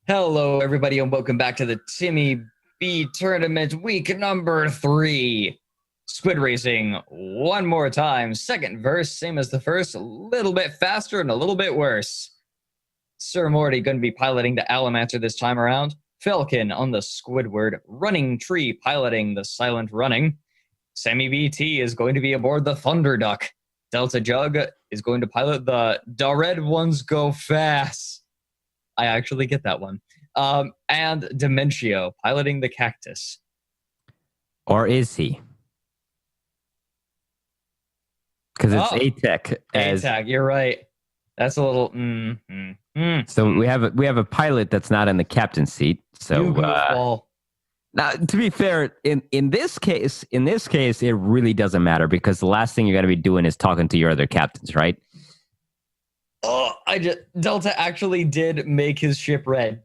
Hello, everybody, and welcome back to the TimmyB tournament week number 3. Squid racing one more time. Second verse, same as the first, a little bit faster and a little bit worse. Sir Morty going to be piloting the Alamancers this time around. Falcon on the Squidward. Running Tree piloting the Silent Running. Sammy BT is going to be aboard the Thunderduck. Delta Jug is going to pilot the Red Ones Go Fast. I actually get that one. And Dementio piloting the Cactus. Or is he? Because it's ATEC. ATEC, you're right. That's a little. So we have a pilot that's not in the captain's seat. So now, to be fair, in this case, it really doesn't matter because the last thing you're going to be doing is talking to your other captains, right? Oh, Delta actually did make his ship red.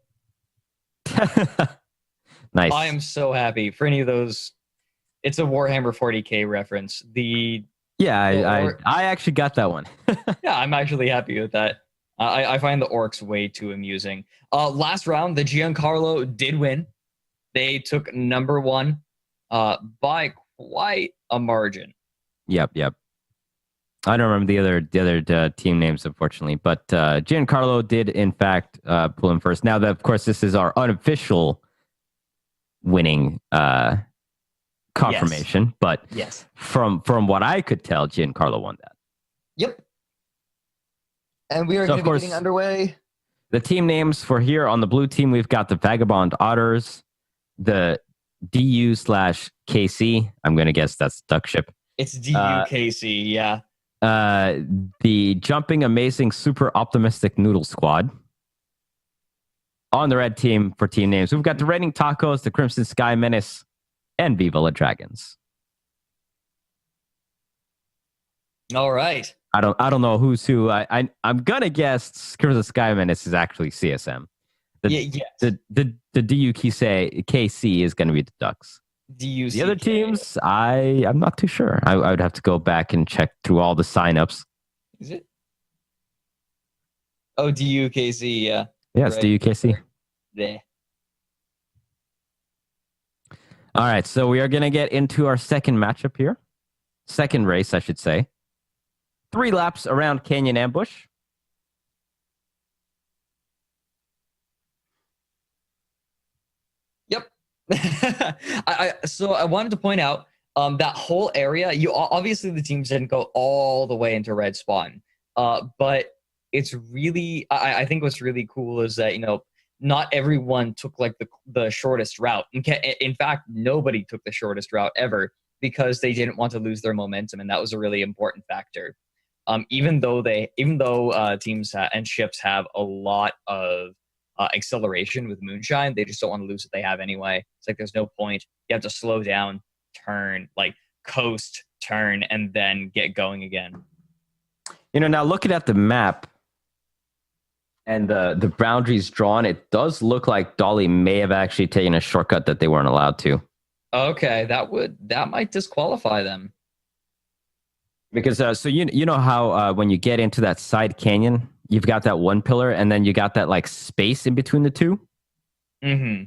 Nice. I am so happy for any of those. It's a Warhammer 40K reference. I actually got that one. Yeah, I'm actually happy with that. I find the orcs way too amusing. Last round, the Giancarlo did win. They took number 1 by quite a margin. Yep. I don't remember the other team names, unfortunately, but Giancarlo did in fact pull him first. Now, of course, this is our unofficial winning confirmation, yes. But yes, from what I could tell, Giancarlo won that. Yep. And we are going to be getting underway. The team names for here on the blue team, we've got the Vagabond Otters, the DU/KC. I'm going to guess that's Duck Ship. It's DUKC, yeah. The Jumping Amazing Super Optimistic Noodle Squad. On the red team for team names, we've got the Raining Tacos, the Crimson Sky Menace, and Viva La Dragons. All right. I don't know who's who. I'm gonna guess Crimson Sky Menace is actually CSM. The DUKC is gonna be the Ducks. DUCK. The other teams, I'm not too sure. I would have to go back and check through all the signups. Is it? Oh, DUKC, yeah. Yes, right. DUKC. There. All right, so we are going to get into our second matchup here. Second race, I should say. 3 laps around Canyon Ambush. Yep. So I wanted to point out that whole area, obviously the teams didn't go all the way into red spawn, but it's really, I think what's really cool is that, not everyone took like the shortest route. In fact, nobody took the shortest route ever because they didn't want to lose their momentum, and that was a really important factor. Even though teams and ships have a lot of acceleration with Moonshine, they just don't want to lose what they have anyway. It's like there's no point. You have to slow down, turn, like coast, turn, and then get going again. Now looking at the map and the boundaries drawn, it does look like Dolly may have actually taken a shortcut that they weren't allowed to. Okay, that might disqualify them. Because so you know how when you get into that side canyon, you've got that one pillar, and then you got that like space in between the two. Mm-hmm.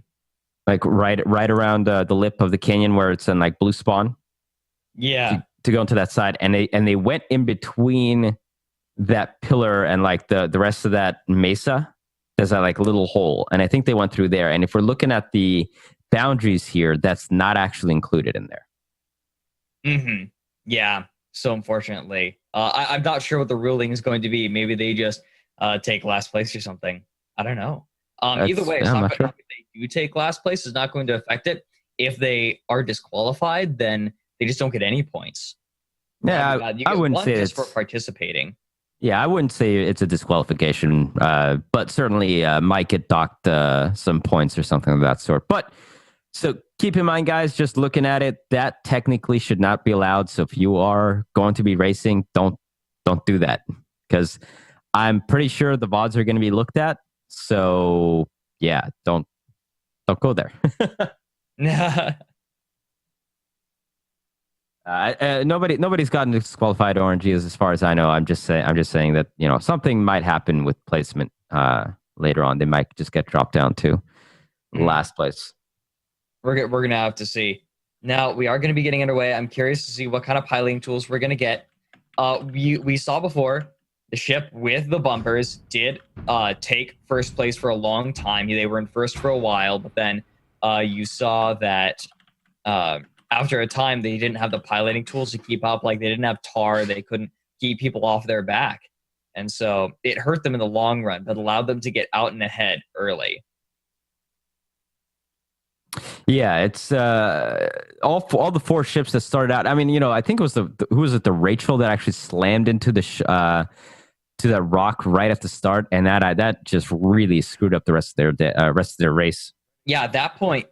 Like right around the lip of the canyon where it's in like blue spawn. Yeah. To go into that side, and they went in between that pillar and like the rest of that mesa. There's that like little hole, and I think they went through there. And if we're looking at the boundaries here, that's not actually included in there. Mm-hmm. Yeah. So unfortunately, I'm not sure what the ruling is going to be. Maybe they just take last place or something. I don't know. Either way, if they do take last place, it's not going to affect it. If they are disqualified, then they just don't get any points. Yeah, I wouldn't say it's for participating. Yeah, I wouldn't say it's a disqualification, but certainly might get docked some points or something of that sort. But so keep in mind, guys, just looking at it, that technically should not be allowed. So if you are going to be racing, don't do that, because I'm pretty sure the VODs are going to be looked at. So yeah, don't go there. Nobody's gotten disqualified RNG as far as I know. I'm just saying that something might happen with placement later on. They might just get dropped down to last place. We're gonna have to see. Now we are gonna be getting underway. I'm curious to see what kind of piloting tools we're gonna get. We saw before the ship with the bumpers did take first place for a long time. They were in first for a while, but then you saw that after a time they didn't have the piloting tools to keep up. Like they didn't have tar, they couldn't keep people off their back, and so it hurt them in the long run, but allowed them to get out and ahead early. Yeah, it's all the four ships that started out. I mean, I think it was the Rachel that actually slammed into the to that rock right at the start, and that just really screwed up the rest of their race. Yeah, at that point,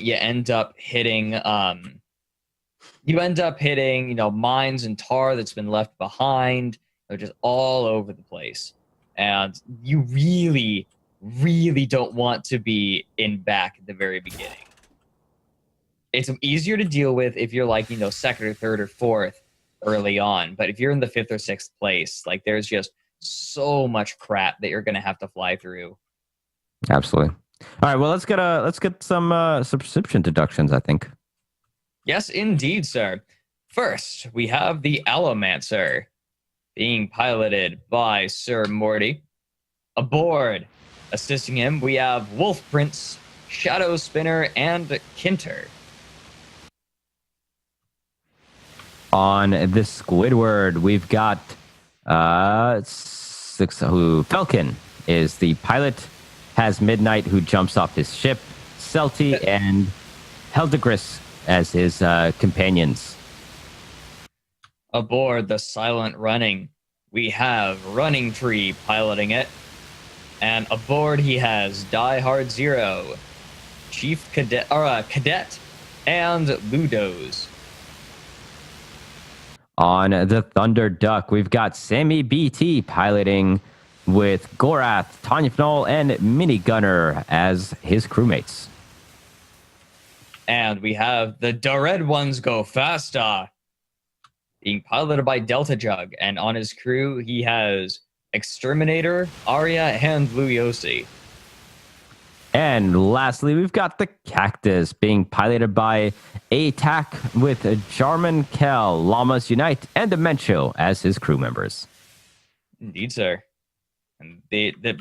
you end up hitting mines and tar that's been left behind. They're just all over the place, and you really, really don't want to be in back at the very beginning. It's easier to deal with if you're like, second or third or fourth early on. But if you're in the fifth or sixth place, like there's just so much crap that you're going to have to fly through. Absolutely. All right. Well, let's get some perception deductions, I think. Yes, indeed, sir. First, we have the Allomancer being piloted by Sir Morty. Aboard, assisting him, we have Wolf Prince, Shadow Spinner, and Kinter. On this Squidward, we've got Falcon is the pilot, has Midnight who jumps off his ship, Celti and Heldegris as his companions. Aboard the Silent Running, we have Running Tree piloting it. And aboard he has Die Hard Zero, Chief Cadet, Cadet, and Ludos. On the Thunder Duck, we've got Sammy BT piloting with Gorath, Tanya Fnol, and Mini Gunner as his crewmates. And we have the Red Ones Go Faster being piloted by Delta Jug, and on his crew he has Exterminator, Arya, and Luiosi. And lastly, we've got the Cactus being piloted by ATAC with Jarman Kell, Llamas Unite, and Dementio as his crew members. Indeed, sir. And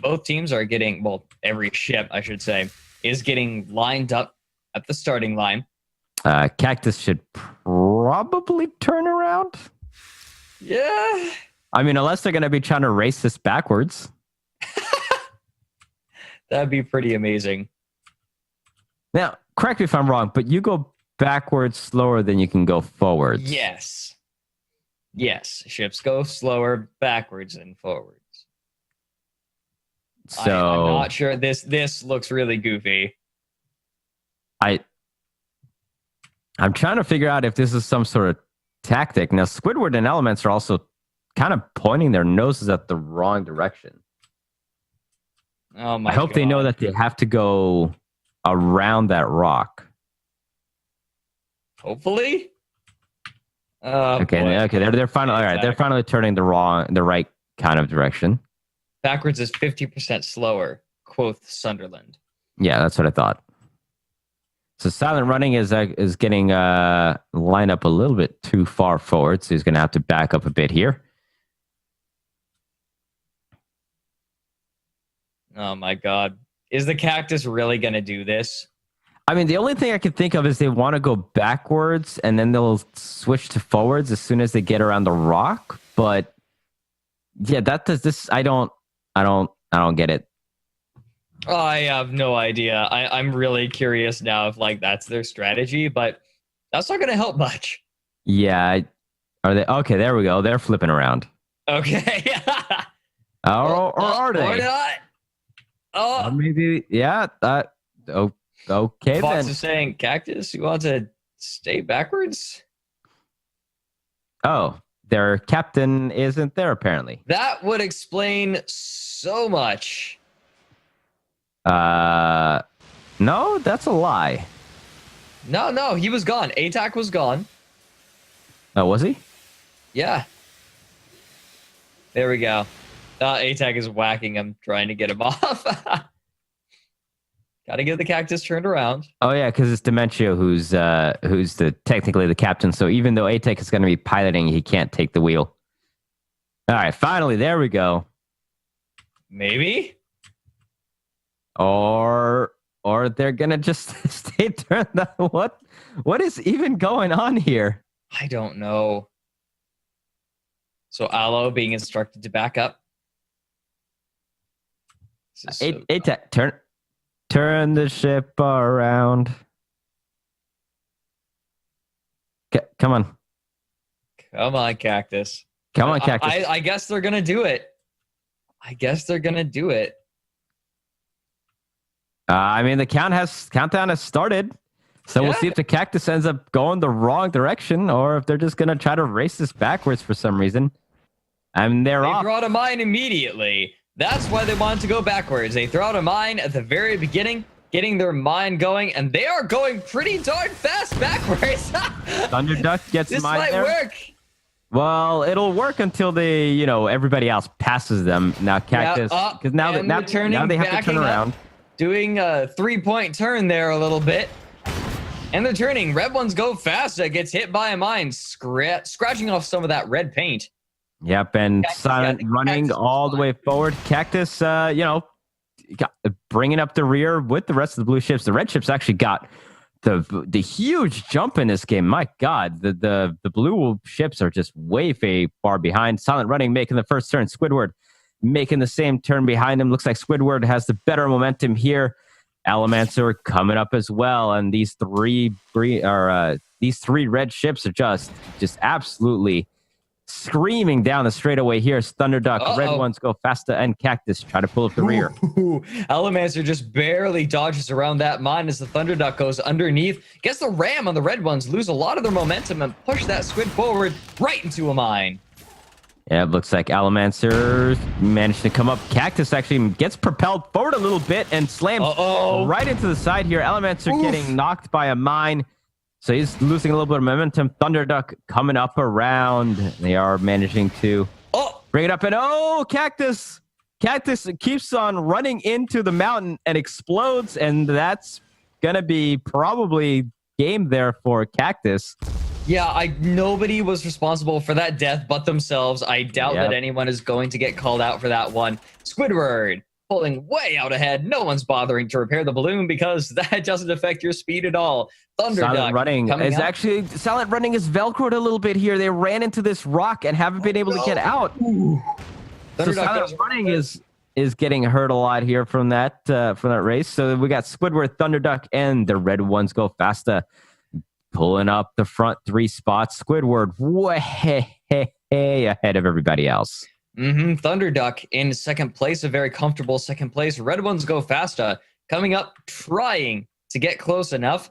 both teams are getting, well, every ship, I should say, is getting lined up at the starting line. Cactus should probably turn around. Yeah. I mean, unless they're going to be trying to race this backwards. That'd be pretty amazing. Now, correct me if I'm wrong, but you go backwards slower than you can go forwards. Yes. Yes. Ships go slower backwards than forwards. So I'm not sure. This looks really goofy. I'm trying to figure out if this is some sort of tactic. Now, Squidward and Elements are also kind of pointing their noses at the wrong direction. Oh my I hope God. they know that they have to go around that rock. Hopefully. Okay. They're finally all right. They're finally turning the right kind of direction. Backwards is 50% slower, quoth Sunderland. Yeah, that's what I thought. So Silent Running is getting line up a little bit too far forward, so he's going to have to back up a bit here. Oh my God. Is the Cactus really going to do this? I mean, the only thing I can think of is they want to go backwards and then they'll switch to forwards as soon as they get around the rock. But yeah, that does this. I don't get it. I have no idea. I'm really curious now if that's their strategy, but that's not going to help much. Yeah. Are they? Okay, there we go. They're flipping around. Okay. Or are they? Or not. Oh, or maybe. Yeah. Okay Fox then. is saying, Cactus, you want to stay backwards? Oh, their captain isn't there apparently. That would explain so much. No, that's a lie. No, he was gone. ATAC was gone. Oh, was he? Yeah. There we go. A-Tag is whacking him, trying to get him off. Gotta get the cactus turned around. Oh yeah, because it's Dementio who's technically the captain. So even though A-Tech is going to be piloting, he can't take the wheel. All right, finally, there we go. Maybe. Or they're gonna just stay turned. What is even going on here? I don't know. So Aloe being instructed to back up. A-Tech, turn the ship around. Come on. Come on, Cactus. Come on, Cactus. I guess they're going to do it. I mean, the countdown has started. So we'll see if the Cactus ends up going the wrong direction or if they're just going to try to race this backwards for some reason. And they're off. They throw out a mine immediately. That's why they wanted to go backwards. They throw out a mine at the very beginning, getting their mine going, and they are going pretty darn fast backwards. Thunderduck gets this mine might there. work. Well, it'll work until everybody else passes them. Now Cactus, because now they have to turn around. Doing a 3-point turn there a little bit. And they're turning. Red ones go fast. It gets hit by a mine, scratching off some of that red paint. Yep, and Cactus Silent running all the way forward. Cactus, bringing up the rear with the rest of the blue ships. The red ships actually got the huge jump in this game. My God, the blue ships are just way far behind. Silent running, making the first turn. Squidward making the same turn behind him. Looks like Squidward has the better momentum here. Allomancer coming up as well, and these three red ships are just absolutely screaming down the straightaway here. Thunderduck, red ones go faster, and Cactus try to pull up the rear. Allomancer just barely dodges around that mine as the Thunderduck goes underneath. Gets the ram on the red ones, lose a lot of their momentum and push that squid forward right into a mine. Yeah, it looks like Allomancer managed to come up. Cactus actually gets propelled forward a little bit and slams right into the side here. Allomancer getting knocked by a mine. So he's losing a little bit of momentum. Thunderduck coming up around. They are managing to bring it up. And Cactus! Cactus keeps on running into the mountain and explodes. And that's going to be probably game there for Cactus. Yeah, nobody was responsible for that death but themselves. I doubt that anyone is going to get called out for that one. Squidward pulling way out ahead. No one's bothering to repair the balloon because that doesn't affect your speed at all. Thunderduck Silent running is velcroed a little bit here. They ran into this rock and haven't been able to get out. So Silent running is getting hurt a lot here from that race. So we got Squidward, Thunderduck, and the red ones go faster. Pulling up the front 3 spots. Squidward way ahead of everybody else. Thunderduck in second place, a very comfortable second place. Red ones go faster, coming up, trying to get close enough.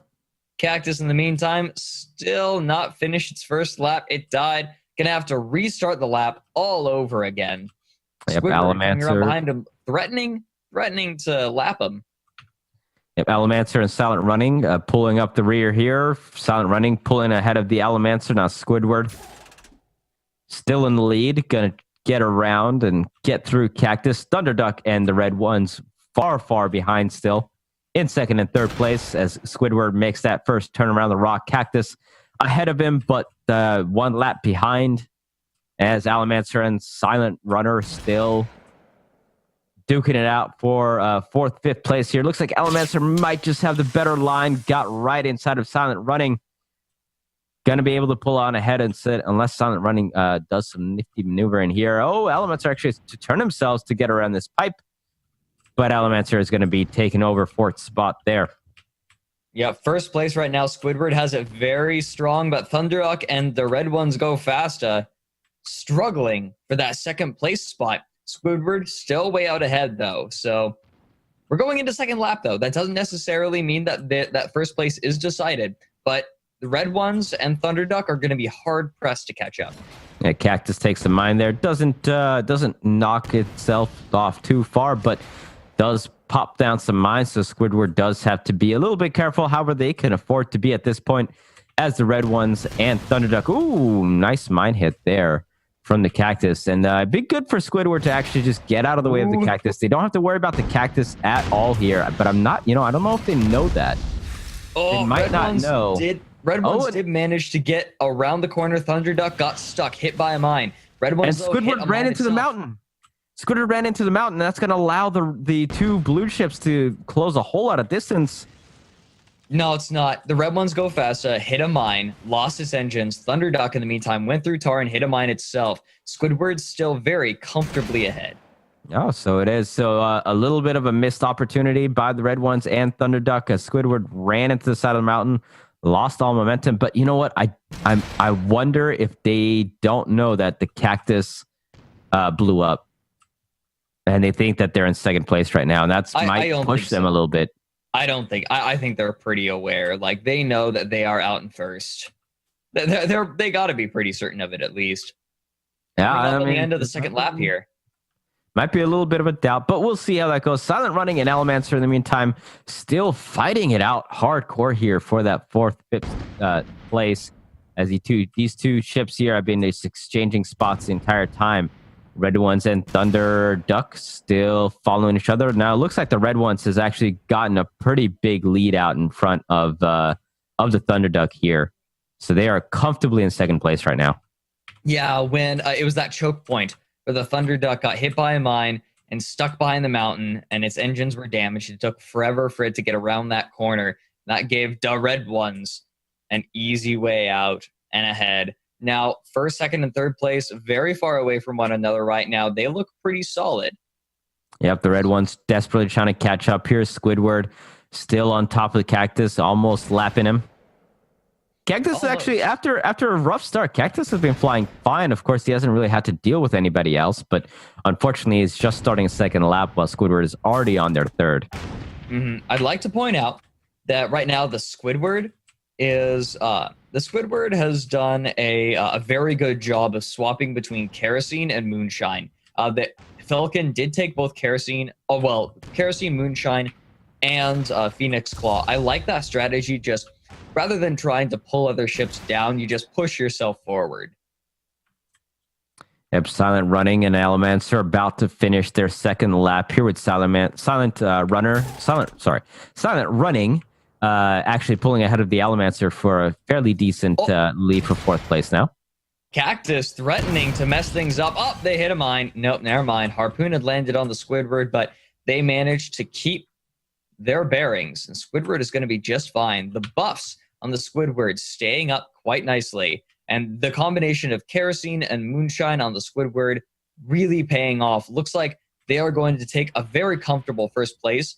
Cactus, in the meantime, still not finished its first lap. It died. Gonna have to restart the lap all over again. Yep, Squidward Allomancer coming behind him, threatening to lap him. Yep, Allomancer and Silent running, pulling up the rear here. Silent running, pulling ahead of the Allomancer. Now Squidward still in the lead. Gonna get around and get through Cactus. Thunderduck and the red ones far behind still. In second and third place as Squidward makes that first turn around the rock. Cactus ahead of him, but 1 lap behind as Allomancer and Silent Runner still duking it out for 4th, 5th place here. Looks like Allomancer might just have the better line. Got right inside of Silent Running. Gonna be able to pull on ahead and sit unless Silent Running does some nifty maneuvering here. Allomancer actually has to turn themselves to get around this pipe. But Allomancer is going to be taking over 4th spot there. Yeah, first place right now. Squidward has it very strong, but Thunderduck and the red ones go faster, struggling for that second place spot. Squidward still way out ahead, though. So we're going into second lap, though. That doesn't necessarily mean that that first place is decided, but the red ones and Thunderduck are going to be hard-pressed to catch up. Yeah, Cactus takes the mine there. Doesn't knock itself off too far, but does pop down some mines, so Squidward does have to be a little bit careful. However, they can afford to be at this point as the red ones and Thunderduck. Ooh, nice mine hit there. from the Cactus. And it'd be good for Squidward to actually just get out of the way of the Cactus. They don't have to worry about the Cactus at all here. But I'm not, I don't know if they know that. They might not know. Red Ones did manage to get around the corner. Thunderduck got stuck, hit by a mine. Red Ones, and Squidward ran into the mountain. Squidward ran into the mountain. That's going to allow the two blue chips to close a whole lot of distance. No, it's not. The Red Ones go faster, hit a mine, lost its engines. Thunderduck, in the meantime, went through tar and hit a mine itself. Squidward's still very comfortably ahead. Oh, so it is. So a little bit of a missed opportunity by the Red Ones and Thunderduck as Squidward ran into the side of the mountain, lost all momentum. But you know what? I wonder if they don't know that the Cactus blew up, and they think that they're in second place right now, and that's might push them a little bit. I don't think. I think they're pretty aware. Like, they know that they are out in first. They got to be pretty certain of it, at least. Yeah, I mean, the end of the second lap here. Might be a little bit of a doubt, but we'll see how that goes. Silent Running and Elemancer, in the meantime, still fighting it out hardcore here for that fourth, fifth place. As these two ships here have been just exchanging spots the entire time. Red Ones and Thunderduck still following each other. Now it looks like the Red Ones has actually gotten a pretty big lead out in front of the Thunderduck here. So they are comfortably in second place right now. Yeah, when it was that choke point where the Thunderduck got hit by a mine and stuck behind the mountain and its engines were damaged. It took forever for it to get around that corner. That gave the Red Ones an easy way out and ahead. Now, first, second, and third place, very far away from one another right now. They look pretty solid. Yep, the Red Ones desperately trying to catch up here. Squidward still on top of the Cactus, almost lapping him. Cactus actually, after a rough start, Cactus has been flying fine. Of course, he hasn't really had to deal with anybody else, but unfortunately, he's just starting a second lap while Squidward is already on their third. I'd like to point out that right now the Squidward has done a very good job of swapping between Kerosene and Moonshine. The Falcon did take both Kerosene, Moonshine, and Phoenix Claw. I like that strategy. Just rather than trying to pull other ships down, you just push yourself forward. Yep, Silent Running and Elemancer about to finish their second lap here with Silent Running. Actually pulling ahead of the Elemancer for a fairly decent lead for fourth place now. Cactus threatening to mess things up. Oh, they hit a mine. Nope, never mind. Harpoon had landed on the Squidward, but they managed to keep their bearings, and Squidward is going to be just fine. The buffs on the Squidward staying up quite nicely, and the combination of Kerosene and Moonshine on the Squidward really paying off. Looks like they are going to take a very comfortable first place.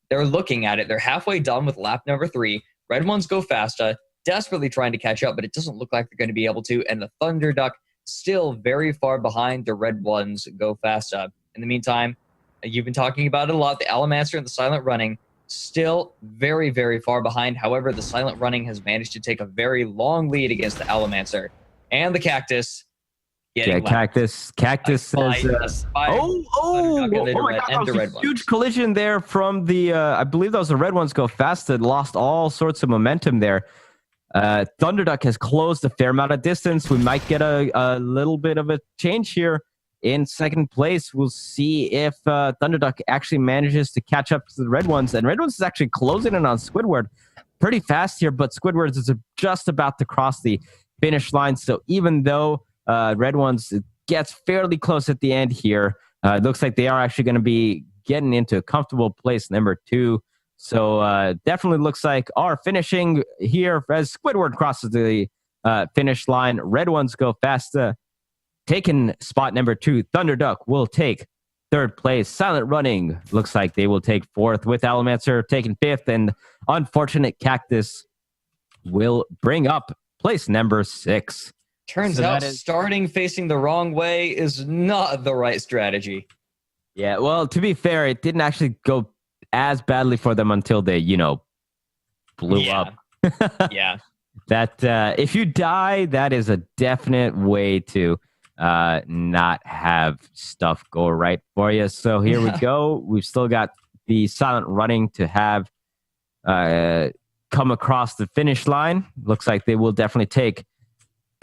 They're looking at it. They're halfway done with lap number 3. Red Ones go faster, desperately trying to catch up, but it doesn't look like they're going to be able to. And the Thunderduck still very far behind the Red Ones go faster. In the meantime, you've been talking about it a lot. The Elemancer and the Silent Running still very, very far behind. However, the Silent Running has managed to take a very long lead against the Elemancer. And the Cactus. Cactus says, oh my God, that was a huge collision there from the, I believe that was the Red Ones go fast that lost all sorts of momentum there. Thunderduck has closed a fair amount of distance. We might get a little bit of a change here in second place. We'll see if Thunderduck actually manages to catch up to the Red Ones. And Red Ones is actually closing in on Squidward pretty fast here, but Squidward is just about to cross the finish line. So even though Red Ones gets fairly close at the end here, it looks like they are actually going to be getting into a comfortable place number 2. So definitely looks like our finishing here as Squidward crosses the finish line. Red Ones go fast, taking spot number 2. Thunderduck will take third place. Silent Running looks like they will take fourth, with Elemancer taking 5th, and unfortunate Cactus will bring up place number 6. Turns out starting facing the wrong way is not the right strategy. Yeah, well, to be fair, it didn't actually go as badly for them until they, blew up. Yeah. That if you die, that is a definite way to not have stuff go right for you. So here we go. We've still got the Silent Running to have come across the finish line. Looks like they will definitely take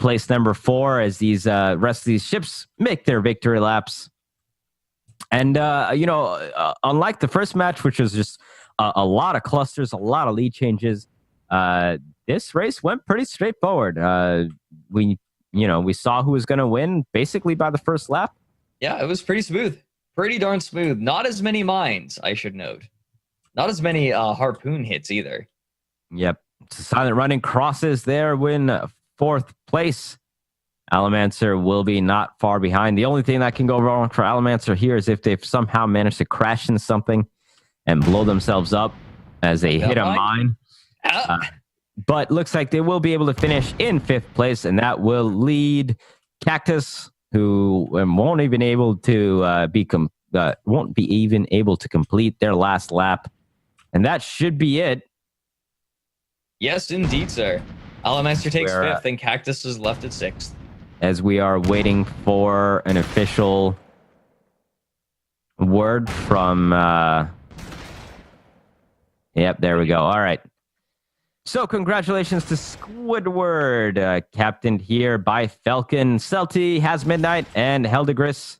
place number 4 as these rest of these ships make their victory laps. And, unlike the first match, which was just a lot of clusters, a lot of lead changes, this race went pretty straightforward. We saw who was going to win basically by the first lap. Yeah, it was pretty smooth. Pretty darn smooth. Not as many mines, I should note. Not as many harpoon hits either. Yep. Silent Running crosses there, win 4th place. Alamancer will be not far behind. The only thing that can go wrong for Alamancer here is if they've somehow managed to crash into something and blow themselves up as they hit a mine. But looks like they will be able to finish in 5th place, and that will lead Cactus, who won't even able to complete their last lap. And that should be it. Yes, indeed, sir. Alamancer takes 5th, and Cactus is left at 6th. As we are waiting for an official word from... Yep, there we go. All right. So congratulations to Squidward, captained here by Falcon, Celti, Has Midnight, and Heldegris.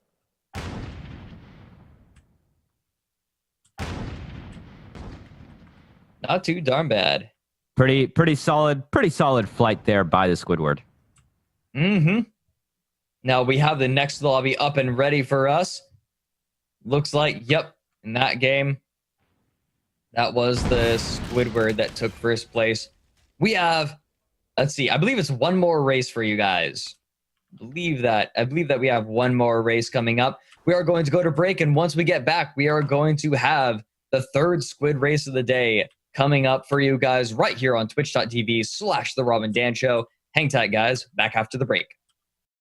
Not too darn bad. Pretty solid flight there by the Squidward. Mm-hmm. Now we have the next lobby up and ready for us. Looks like, yep, in that game, that was the Squidward that took 1st place. We have, let's see, I believe it's one more race for you guys. I believe that we have one more race coming up. We are going to go to break, and once we get back, we are going to have the 3rd Squid race of the day coming up for you guys right here on twitch.tv/The Rob and Dan Show. Hang tight, guys. Back after the break.